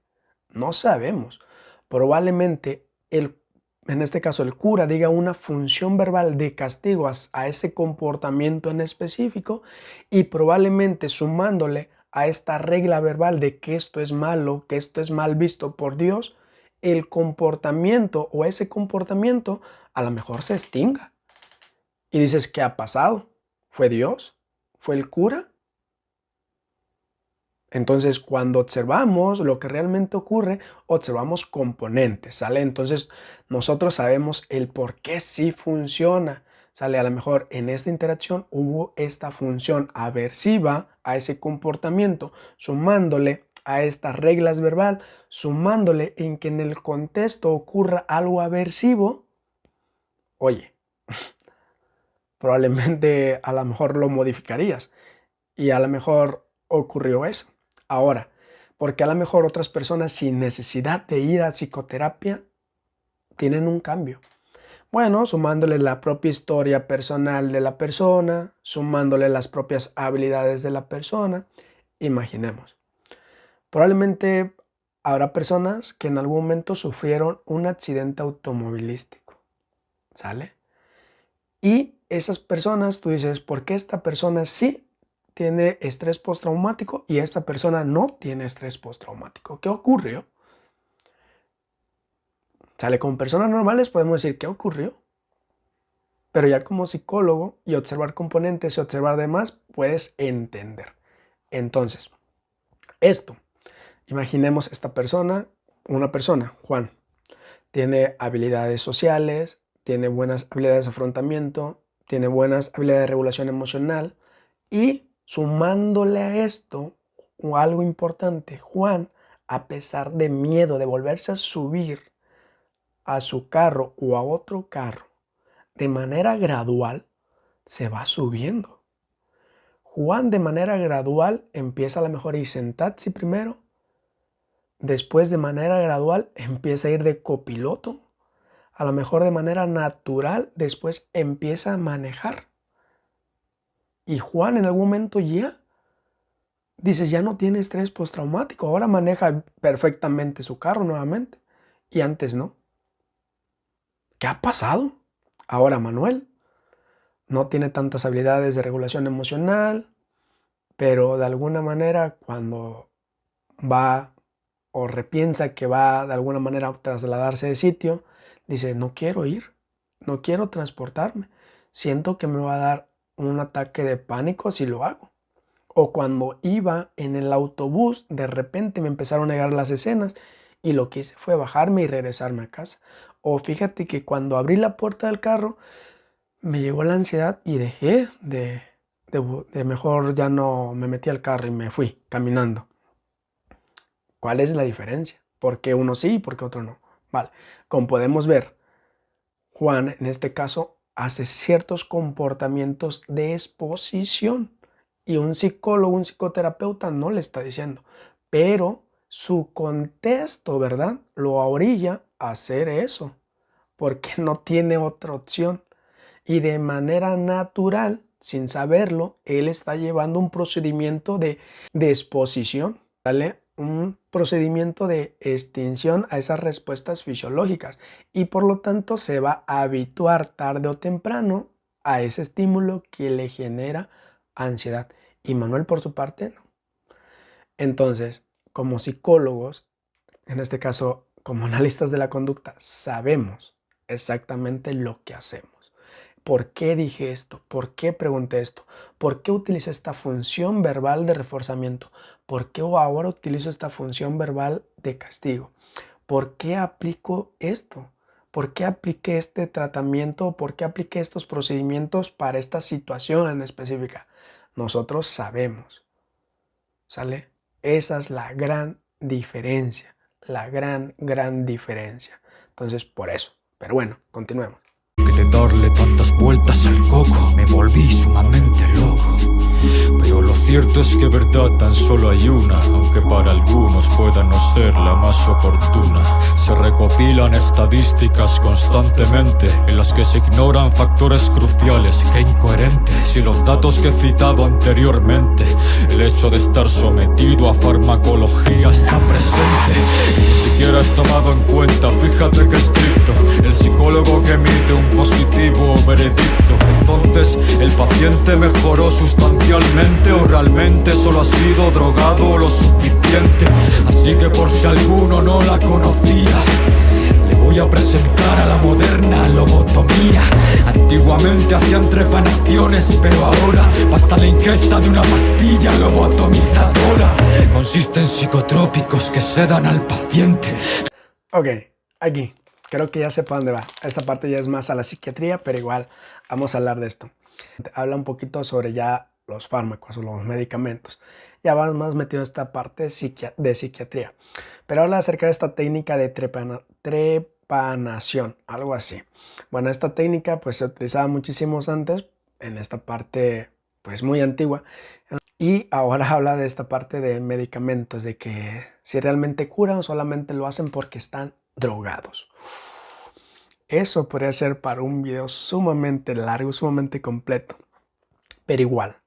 No sabemos. Probablemente en este caso el cura diga una función verbal de castigo a ese comportamiento en específico, y probablemente sumándole a esta regla verbal de que esto es malo, que esto es mal visto por Dios, el comportamiento o ese comportamiento a lo mejor se extinga. Y dices, ¿qué ha pasado? ¿Fue Dios? ¿Fue el cura? Entonces, cuando observamos lo que realmente ocurre, observamos componentes, ¿sale? Entonces, nosotros sabemos el por qué sí funciona, ¿sale? A lo mejor en esta interacción hubo esta función aversiva a ese comportamiento, sumándole a estas reglas verbal, sumándole en que en el contexto ocurra algo aversivo. Oye, probablemente a lo mejor lo modificarías y a lo mejor ocurrió eso. Ahora, porque a lo mejor otras personas sin necesidad de ir a psicoterapia tienen un cambio. Bueno, sumándole la propia historia personal de la persona, sumándole las propias habilidades de la persona, imaginemos. Probablemente habrá personas que en algún momento sufrieron un accidente automovilístico, ¿sale? Y esas personas, tú dices, ¿por qué esta persona sí tiene estrés postraumático y esta persona no tiene estrés postraumático? ¿Qué ocurrió? ¿Sale? Con personas normales podemos decir, ¿qué ocurrió? Pero ya como psicólogo y observar componentes y observar demás, puedes entender. Entonces, esto, imaginemos esta persona, una persona, Juan, tiene habilidades sociales, tiene buenas habilidades de afrontamiento, tiene buenas habilidades de regulación emocional y sumándole a esto algo importante, Juan, a pesar de miedo de volverse a subir a su carro o a otro carro, de manera gradual se va subiendo. Juan de manera gradual empieza a lo mejor a irse en taxi primero, después de manera gradual empieza a ir de copiloto, a lo mejor de manera natural después empieza a manejar. Y Juan en algún momento ya no tiene estrés postraumático, ahora maneja perfectamente su carro nuevamente y antes no. ¿Qué ha pasado? Ahora Manuel no tiene tantas habilidades de regulación emocional, pero de alguna manera cuando va o repiensa que va de alguna manera a trasladarse de sitio, dice, no quiero ir, no quiero transportarme, siento que me va a dar un ataque de pánico si lo hago. O cuando iba en el autobús, de repente me empezaron a llegar las escenas y lo que hice fue bajarme y regresarme a casa. O fíjate que cuando abrí la puerta del carro, me llegó la ansiedad y dejé de mejor ya no me metí al carro y me fui caminando. ¿Cuál es la diferencia? ¿Por qué uno sí y por qué otro no? Vale, como podemos ver, Juan en este caso hace ciertos comportamientos de exposición y un psicólogo, un psicoterapeuta no le está diciendo, pero su contexto, ¿verdad?, lo orilla a hacer eso, porque no tiene otra opción. Y de manera natural, sin saberlo, él está llevando un procedimiento de exposición, ¿vale? Un procedimiento de extinción a esas respuestas fisiológicas y por lo tanto se va a habituar tarde o temprano a ese estímulo que le genera ansiedad. Y Manuel por su parte no. Entonces, como psicólogos, en este caso como analistas de la conducta, sabemos exactamente lo que hacemos. ¿Por qué dije esto? ¿Por qué pregunté esto? ¿Por qué utilicé esta función verbal de reforzamiento? ¿Por qué ahora utilizo esta función verbal de castigo? ¿Por qué aplico esto? ¿Por qué apliqué este tratamiento? ¿Por qué apliqué estos procedimientos para esta situación en específica? Nosotros sabemos, ¿sale? Esa es la gran diferencia, la gran diferencia. Entonces, por eso. Pero bueno, continuemos. De darle tantas vueltas al coco, me volví sumamente loco. Pero lo cierto es que verdad tan solo hay una, aunque para algunos pueda no ser la más oportuna. Se recopilan estadísticas constantemente en las que se ignoran factores cruciales. ¡Qué incoherente! Si los datos que he citado anteriormente, el hecho de estar sometido a farmacología está presente, ni siquiera es tomado en cuenta. Fíjate que estricto el psicólogo que emite un positivo veredicto. Entonces, ¿el paciente mejoró sustancialmente o realmente solo ha sido drogado lo suficiente? Así que por si alguno no la conocía, le voy a presentar a la moderna lobotomía. Antiguamente Antiguamente hacían trepanaciones, pero ahora basta la ingesta de una pastilla lobotomizadora. Consiste en psicotrópicos que sedan al paciente. Ok, aquí. Creo que ya sé para dónde va. Esta parte ya es más a la psiquiatría, pero igual vamos a hablar de esto. Habla un poquito sobre ya los fármacos o los medicamentos. Ya vamos más metido en esta parte de psiquiatría. Pero habla acerca de esta técnica de trepanación, algo así. Bueno, esta técnica pues se utilizaba muchísimos antes, en esta parte pues muy antigua. Y ahora habla de esta parte de medicamentos, de que si realmente curan o solamente lo hacen porque están drogados. Eso podría ser para un video sumamente largo, sumamente completo. Pero igual,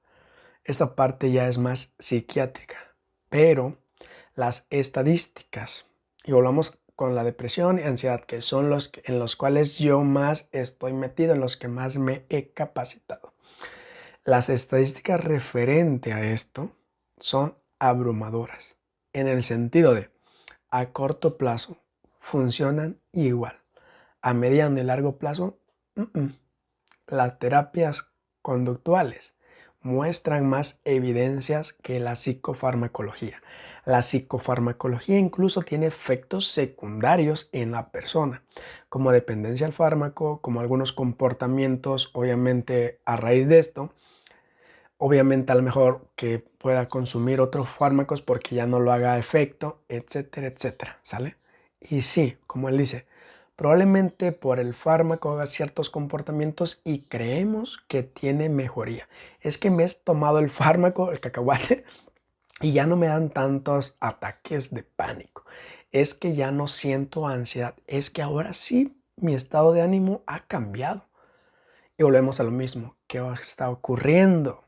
esta parte ya es más psiquiátrica. Pero las estadísticas, y volvamos con la depresión y ansiedad, que son en los cuales yo más estoy metido, en los que más me he capacitado. Las estadísticas referente a esto son abrumadoras, en el sentido de a corto plazo funcionan igual, a mediano y largo plazo las terapias conductuales muestran más evidencias que la psicofarmacología. La psicofarmacología incluso tiene efectos secundarios en la persona, como dependencia al fármaco, como algunos comportamientos, obviamente a raíz de esto, obviamente a lo mejor que pueda consumir otros fármacos porque ya no lo haga efecto, etcétera, etcétera, ¿sale? Y sí, como él dice, probablemente por el fármaco haga ciertos comportamientos y creemos que tiene mejoría. Es que me he tomado el fármaco, el cacahuate, y ya no me dan tantos ataques de pánico. Es que ya no siento ansiedad. Es que ahora sí mi estado de ánimo ha cambiado. Y volvemos a lo mismo. ¿Qué está ocurriendo?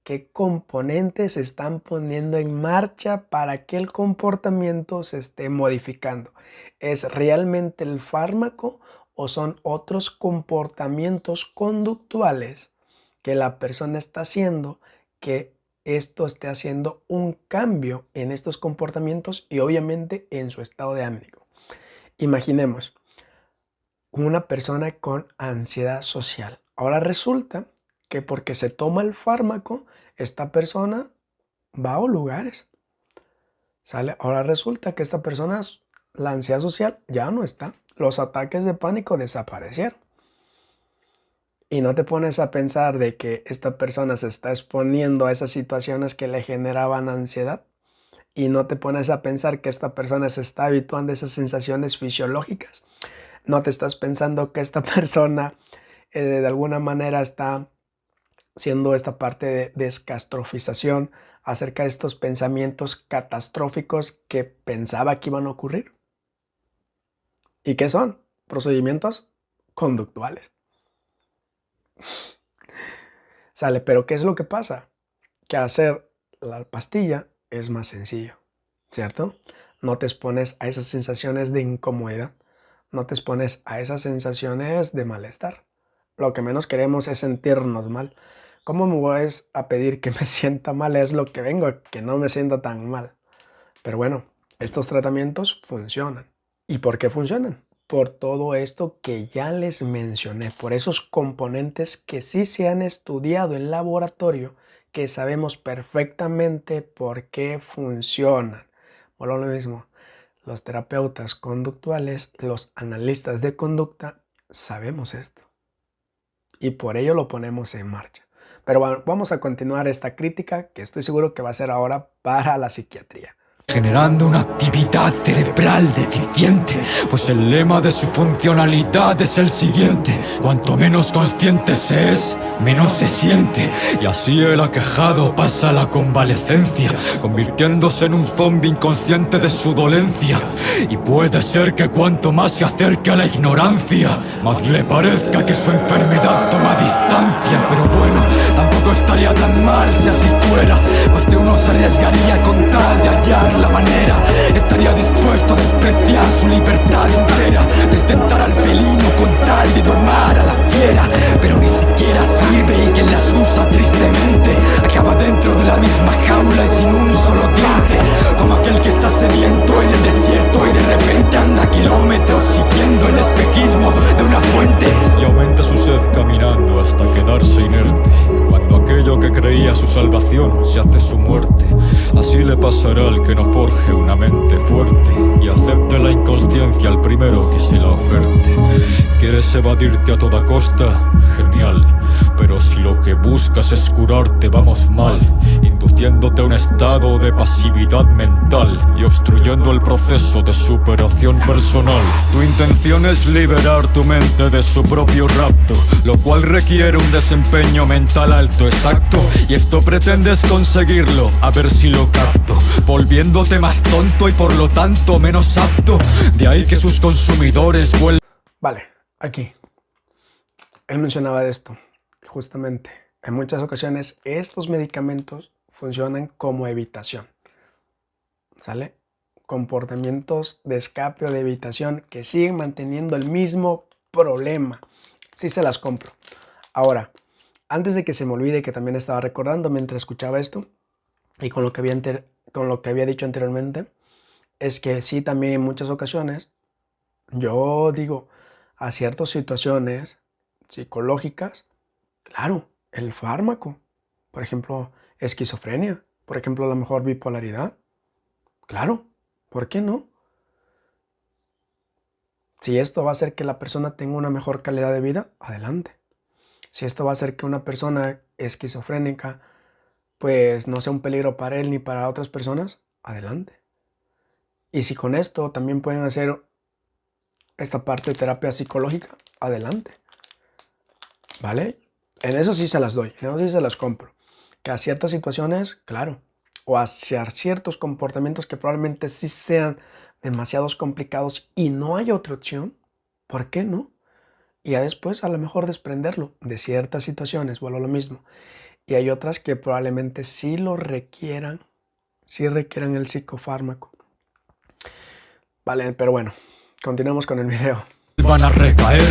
¿Qué componentes se están poniendo en marcha para que el comportamiento se esté modificando? ¿Es realmente el fármaco o son otros comportamientos conductuales que la persona está haciendo que esto esté haciendo un cambio en estos comportamientos y obviamente en su estado de ánimo? Imaginemos una persona con ansiedad social. Ahora resulta que porque se toma el fármaco, esta persona va a lugares, ¿sale? Ahora resulta que esta persona, la ansiedad social ya no está. Los ataques de pánico desaparecieron. Y no te pones a pensar de que esta persona se está exponiendo a esas situaciones que le generaban ansiedad. Y no te pones a pensar que esta persona se está habituando a esas sensaciones fisiológicas. No te estás pensando que esta persona de alguna manera está siendo esta parte de descastrofización acerca de estos pensamientos catastróficos que pensaba que iban a ocurrir. ¿Y qué son? Procedimientos conductuales. Sale, pero ¿qué es lo que pasa? Que hacer la pastilla es más sencillo, ¿cierto? No te expones a esas sensaciones de incomodidad, no te expones a esas sensaciones de malestar. Lo que menos queremos es sentirnos mal. ¿Cómo me voy a pedir que me sienta mal? Es lo que vengo, que no me sienta tan mal. Pero bueno, estos tratamientos funcionan. ¿Y por qué funcionan? Por todo esto que ya les mencioné, por esos componentes que sí se han estudiado en laboratorio, que sabemos perfectamente por qué funcionan. Bueno, lo mismo, los terapeutas conductuales, los analistas de conducta, sabemos esto. Y por ello lo ponemos en marcha. Pero bueno, vamos a continuar esta crítica que estoy seguro que va a ser ahora para la psiquiatría. Generando una actividad cerebral deficiente, pues el lema de su funcionalidad es el siguiente: cuanto menos consciente se es, menos se siente. Y así el aquejado pasa la convalecencia, convirtiéndose en un zombi inconsciente de su dolencia. Y puede ser que cuanto más se acerque a la ignorancia, más le parezca que su enfermedad toma distancia. Pero bueno, tampoco estaría tan mal si así fuera. Más de uno se arriesgaría con tal de hallar la manera. Estaría dispuesto a despreciar su libertad entera, destentar al felino con tal de domar a la fiera. Pero ni siquiera sirve y quien las usa tristemente acaba dentro de la misma jaula y sin un solo diente. Como aquel que está sediento en el desierto y de repente anda kilómetros siguiendo el espejismo de una fuente. Y aumenta su sed caminando hasta a su salvación se hace su muerte. Así le pasará al que no forje una mente fuerte y acepte la inconsciencia al primero que se la oferte. ¿Quieres evadirte a toda costa? Genial. Pero si lo que buscas es curarte, vamos mal, induciéndote a un estado de pasividad mental y obstruyendo el proceso de superación personal. Tu intención es liberar tu mente de su propio rapto, lo cual requiere un desempeño mental alto, exacto. Y esto pretendes conseguirlo, a ver si lo capto, volviéndote más tonto y por lo tanto menos apto. De ahí que sus consumidores vuelvan. Vale, aquí. Él mencionaba de esto, justamente. En muchas ocasiones estos medicamentos funcionan como evitación. ¿Sale? Comportamientos de escape o de evitación que siguen manteniendo el mismo problema. Sí se las compro. Ahora, antes de que se me olvide, que también estaba recordando mientras escuchaba esto y con lo que había dicho anteriormente, es que sí, también en muchas ocasiones yo digo, a ciertas situaciones psicológicas, claro, el fármaco, por ejemplo, esquizofrenia, por ejemplo, a lo mejor bipolaridad, claro, ¿por qué no? Si esto va a hacer que la persona tenga una mejor calidad de vida, adelante. Si esto va a hacer que una persona esquizofrénica pues no sea un peligro para él ni para otras personas, adelante. Y si con esto también pueden hacer esta parte de terapia psicológica, adelante. ¿Vale? En eso sí se las doy, en eso sí se las compro. Que a ciertas situaciones, claro, o hacia ciertos comportamientos que probablemente sí sean demasiados complicados y no hay otra opción, ¿por qué no? Y ya después a lo mejor desprenderlo de ciertas situaciones, vuelvo a lo mismo. Y hay otras que probablemente sí lo requieran, sí requieran el psicofármaco. Vale, pero bueno, continuemos con el video. Van a recaer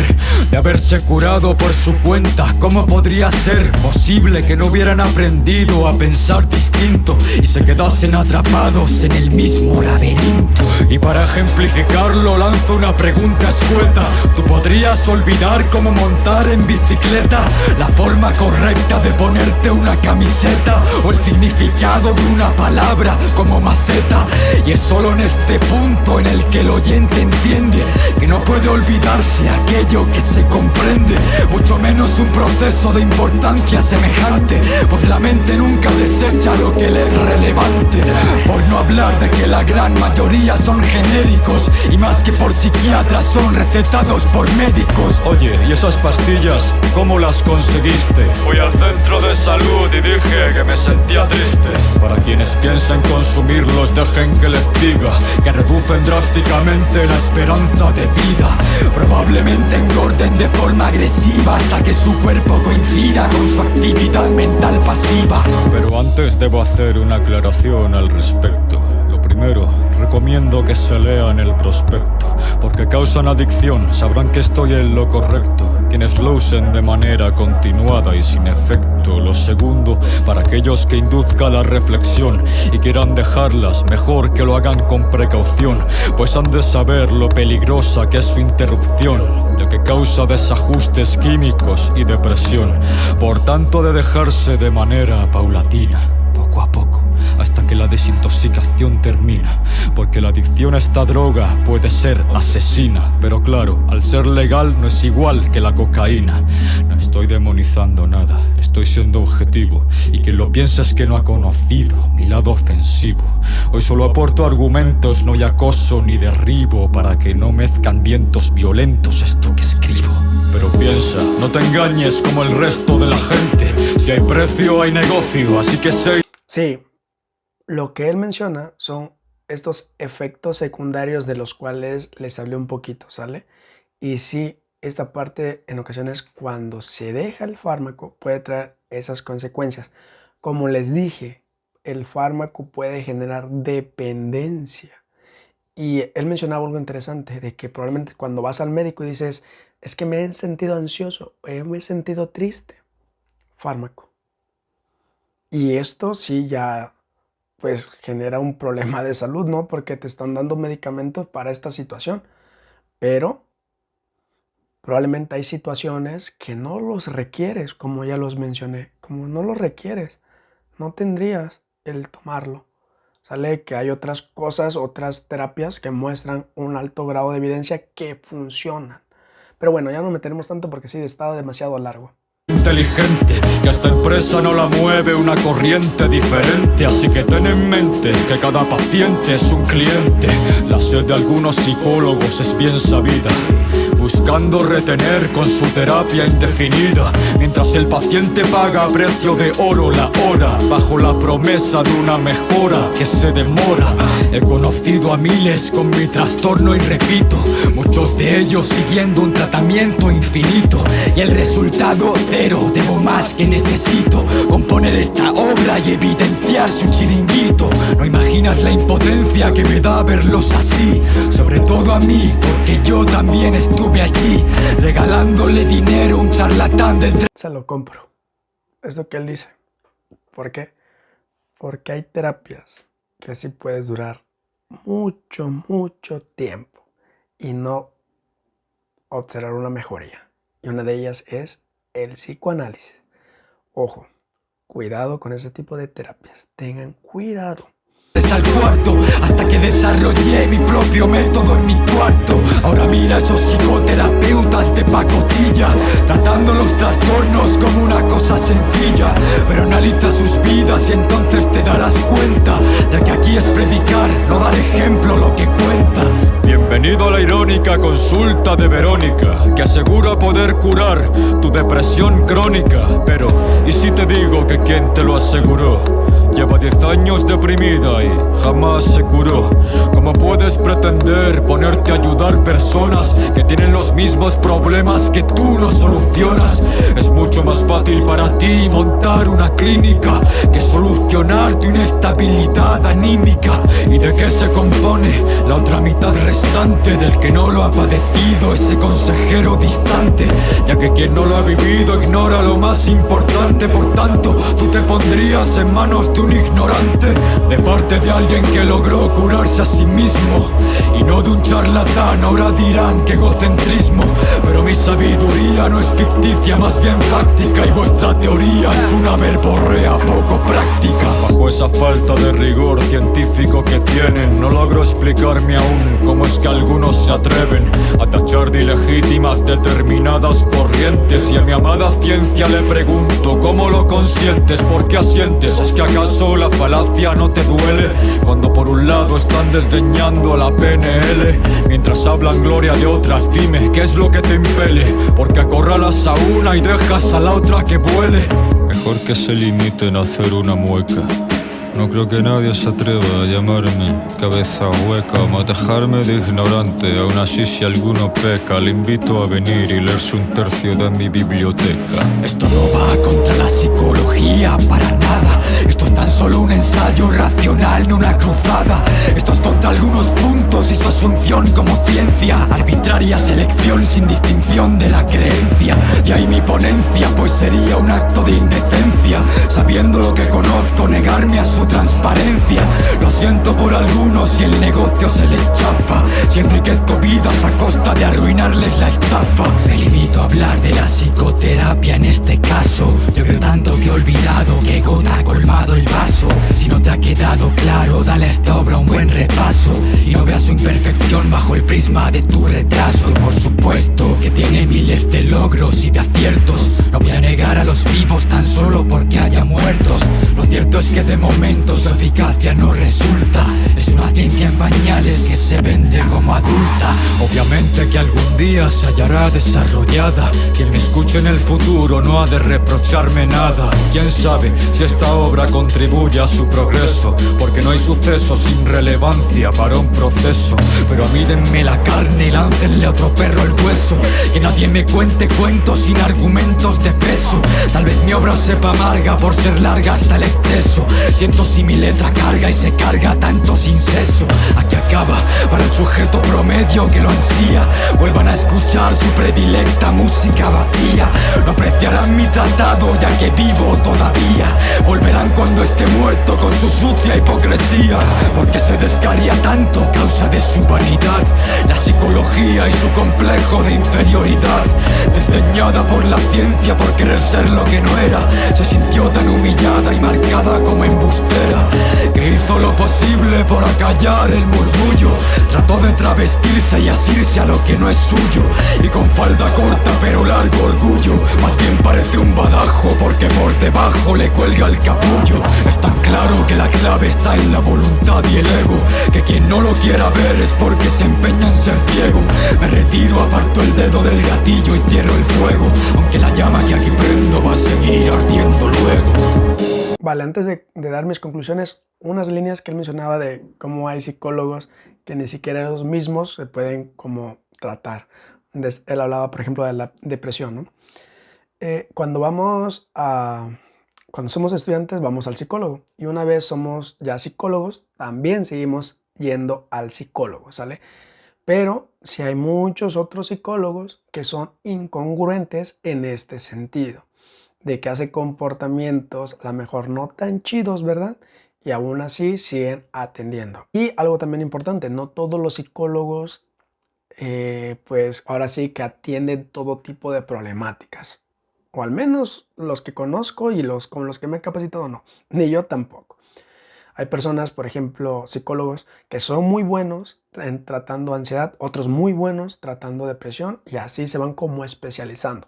de haberse curado por su cuenta. ¿Cómo podría ser posible que no hubieran aprendido a pensar distinto y se quedasen atrapados en el mismo laberinto? Y para ejemplificarlo lanzo una pregunta escueta. ¿Tú podrías olvidar cómo montar en bicicleta? ¿La forma correcta de ponerte una camiseta? ¿O el significado de una palabra como maceta? Y es solo en este punto en el que el oyente entiende que no puede olvidarse aquello que se comprende, mucho menos un proceso de importancia semejante, pues la mente nunca desecha lo que le es relevante. Por no hablar de que la gran mayoría son genéricos y más que por psiquiatras son recetados por médicos. Oye, ¿y esas pastillas cómo las conseguiste? Fui al centro de salud y dije que me sentía triste. Para quienes piensan consumirlos, dejen que les diga que reducen drásticamente la esperanza de vida. Probablemente engorden de forma agresiva hasta que su cuerpo coincida con su actividad mental pasiva. Pero antes debo hacer una aclaración al respecto. Lo primero, recomiendo que se lean el prospecto, porque causan adicción, sabrán que estoy en lo correcto. Quienes lo usen de manera continuada y sin efecto. Lo segundo, para aquellos que induzca la reflexión y quieran dejarlas, mejor que lo hagan con precaución, pues han de saber lo peligrosa que es su interrupción, ya que causa desajustes químicos y depresión. Por tanto, de dejarse de manera paulatina, poco a poco, hasta que la desintoxicación termina, porque la adicción a esta droga puede ser asesina. Pero claro, al ser legal no es igual que la cocaína. No estoy demonizando nada, estoy siendo objetivo, y quien lo piensa es que no ha conocido mi lado ofensivo. Hoy solo aporto argumentos, no hay acoso ni derribo, para que no mezcan vientos violentos esto que escribo. Pero piensa, no te engañes como el resto de la gente, si hay precio hay negocio, así que sé. Sí, lo que él menciona son estos efectos secundarios de los cuales les hablé un poquito, ¿sale? Y sí, esta parte en ocasiones cuando se deja el fármaco puede traer esas consecuencias. Como les dije, el fármaco puede generar dependencia. Y él mencionaba algo interesante, de que probablemente cuando vas al médico y dices, es que me he sentido ansioso, me he sentido triste, fármaco. Y esto sí ya pues genera un problema de salud, ¿no? Porque te están dando medicamentos para esta situación. Pero probablemente hay situaciones que no los requieres, como ya los mencioné, como no los requieres, no tendrías el tomarlo. Sale que hay otras cosas, otras terapias que muestran un alto grado de evidencia que funcionan. Pero bueno, ya no meteremos tanto porque sí, está demasiado largo. Inteligente, que esta empresa no la mueve una corriente diferente. Así que ten en mente que cada paciente es un cliente. La sed de algunos psicólogos es bien sabida, buscando retener con su terapia indefinida, mientras el paciente paga a precio de oro la hora, bajo la promesa de una mejora que se demora. He conocido a miles con mi trastorno y repito, muchos de ellos siguiendo un tratamiento infinito, y el resultado cero. Debo más que necesito componer esta obra y evidenciar su chiringuito. No imaginas la impotencia que me da verlos así, sobre todo a mí, porque yo también estuve allí, regalándole dinero a un charlatán del Se lo compro. Es lo que él dice. ¿Por qué? Porque hay terapias que sí puedes durar mucho tiempo y no observar una mejoría. Y una de ellas es el psicoanálisis. Ojo, cuidado con ese tipo de terapias. Tengan cuidado. Al cuarto, hasta que desarrollé mi propio método en mi cuarto. Ahora mira esos psicoterapeutas de pacotilla, tratando los trastornos como una cosa sencilla. Pero analiza sus vidas y entonces te darás cuenta, ya que aquí es predicar, no dar ejemplo lo que cuenta. Bienvenido a la irónica consulta de Verónica, que asegura poder curar tu depresión crónica. Pero, ¿y si te digo que quien te lo aseguró lleva 10 años deprimida y jamás se curó? ¿Cómo puedes pretender ponerte a ayudar personas que tienen los mismos problemas que tú no solucionas? Es mucho más fácil para ti montar una clínica que solucionar tu inestabilidad anímica. ¿Y de qué se compone la otra mitad restante del que no lo ha padecido, ese consejero distante? Ya que quien no lo ha vivido ignora lo más importante. Por tanto, tú te pondrías en manos de un ignorante, de parte de alguien que logró curarse a sí mismo, y no de un charlatán. Ahora dirán que egocentrismo, pero mi sabiduría no es ficticia, más bien práctica, y vuestra teoría es una verborrea poco práctica. Bajo esa falta de rigor científico que tienen, no logro explicarme aún cómo es que algunos se atreven a tachar de ilegítimas determinadas corrientes. Y a mi amada ciencia le pregunto, ¿cómo lo consientes? ¿Por qué asientes? ¿Es que acaso la falacia no te duele? Cuando por un lado están desdeñando a la PNL, mientras hablan gloria de otras, dime, ¿qué es lo que te impele? Porque acorralas a una y dejas a la otra que vuele. Mejor que se limiten a hacer una mueca. No creo que nadie se atreva a llamarme cabeza hueca o motejarme de ignorante. Aún así, si alguno peca, le invito a venir y leerse un tercio de mi biblioteca. Esto no va contra la psicología para nada. Esto es tan solo un ensayo racional, no una cruzada. Esto es contra algunos puntos y su asunción como ciencia. Arbitraria selección sin distinción de la creencia. Y ahí mi ponencia, pues sería un acto de indecencia. Sabiendo lo que conozco, negarme a su transparencia. Lo siento por algunos si el negocio se les chafa, si enriquezco vidas a costa de arruinarles la estafa. Me limito a hablar de la psicoterapia en este caso. Yo veo tanto que he olvidado, que gota ha colmado el vaso. Si no te ha quedado claro, dale a esta obra un buen repaso y no veas su imperfección bajo el prisma de tu retraso. Y por supuesto que tiene miles de logros y de aciertos. No voy a negar a los vivos tan solo porque haya muertos. Lo cierto es que de momento su eficacia no resulta. Es una ciencia en pañales que se vende como adulta. Obviamente que algún día se hallará desarrollada. Quien me escuche en el futuro no ha de reprocharme nada. Quién sabe si esta obra contribuye a su progreso, porque no hay suceso sin relevancia para un proceso. Pero a mí denme la carne y láncenle a otro perro el hueso. Que nadie me cuente cuentos sin argumentos de peso. Tal vez mi obra os sepa amarga por ser larga hasta el exceso. Siento si mi letra carga y se carga tanto sin seso. Aquí acaba para el sujeto promedio que lo ansía. Vuelvan a escuchar su predilecta música vacía. No apreciarán mi tratado ya que vivo todavía. Volverán cuando esté muerto con su sucia hipocresía, porque se descaría tanto a causa de su vanidad, la psicología y su complejo de inferioridad. Desdeñada por la ciencia por querer ser lo que no era, se sintió tan humillada y marcada como embustera, que hizo lo posible por acallar el murmullo. Trató de travestirse y asirse a lo que no es suyo, y con falda corta pero largo orgullo, más bien parece un badajo porque por debajo le cuelga el capullo. Es tan claro que la clave está en la voluntad y el ego, que quien no lo quiera ver es porque se empeña en ser ciego. Me retiro, aparto el dedo del gatillo y cierro el fuego, aunque la llama que aquí prendo va a seguir ardiendo luego. Vale, antes de dar mis conclusiones, unas líneas que él mencionaba de cómo hay psicólogos que ni siquiera ellos mismos se pueden como tratar. Él hablaba, por ejemplo, de la depresión, ¿no? Cuando somos estudiantes vamos al psicólogo, y una vez somos ya psicólogos también seguimos yendo al psicólogo, ¿sale? Pero si hay muchos otros psicólogos que son incongruentes en este sentido, de que hace comportamientos a lo mejor no tan chidos, ¿verdad? Y aún así siguen atendiendo. Y algo también importante, no todos los psicólogos pues ahora sí que atienden todo tipo de problemáticas, o al menos los que conozco y los con los que me he capacitado no, ni yo tampoco. Hay personas, por ejemplo, psicólogos que son muy buenos en tratando ansiedad, otros muy buenos tratando depresión, y así se van como especializando.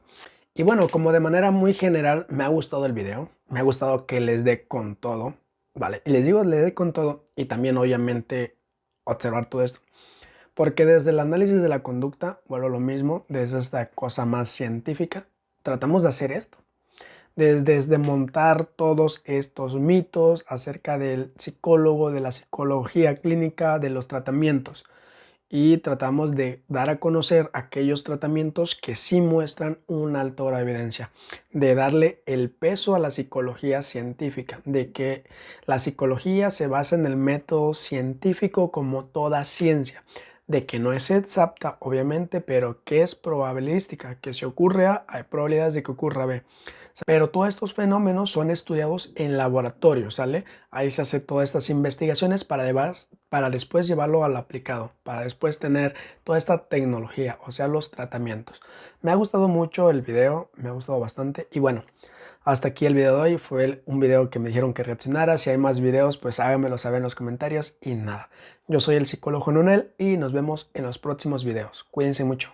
Y bueno, como de manera muy general, me ha gustado el video, me ha gustado que les dé con todo, ¿vale? Y les digo, le dé con todo, y también obviamente observar todo esto, porque desde el análisis de la conducta, vuelvo a lo mismo, desde esta cosa más científica, tratamos de hacer esto. Desde montar todos estos mitos acerca del psicólogo, de la psicología clínica, de los tratamientos. Y tratamos de dar a conocer aquellos tratamientos que sí muestran un alto grado de evidencia, de darle el peso a la psicología científica, de que la psicología se basa en el método científico como toda ciencia, de que no es exacta, obviamente, pero que es probabilística, que si ocurre A, hay probabilidades de que ocurra B. Pero todos estos fenómenos son estudiados en laboratorio, ¿sale? Ahí se hacen todas estas investigaciones para después llevarlo al aplicado, para después tener toda esta tecnología, o sea, los tratamientos. Me ha gustado mucho el video, me ha gustado bastante, y bueno, hasta aquí el video de hoy. Fue un video que me dijeron que reaccionara. Si hay más videos, pues háganmelo saber en los comentarios, y nada. Yo soy el psicólogo Nunel y nos vemos en los próximos videos. Cuídense mucho.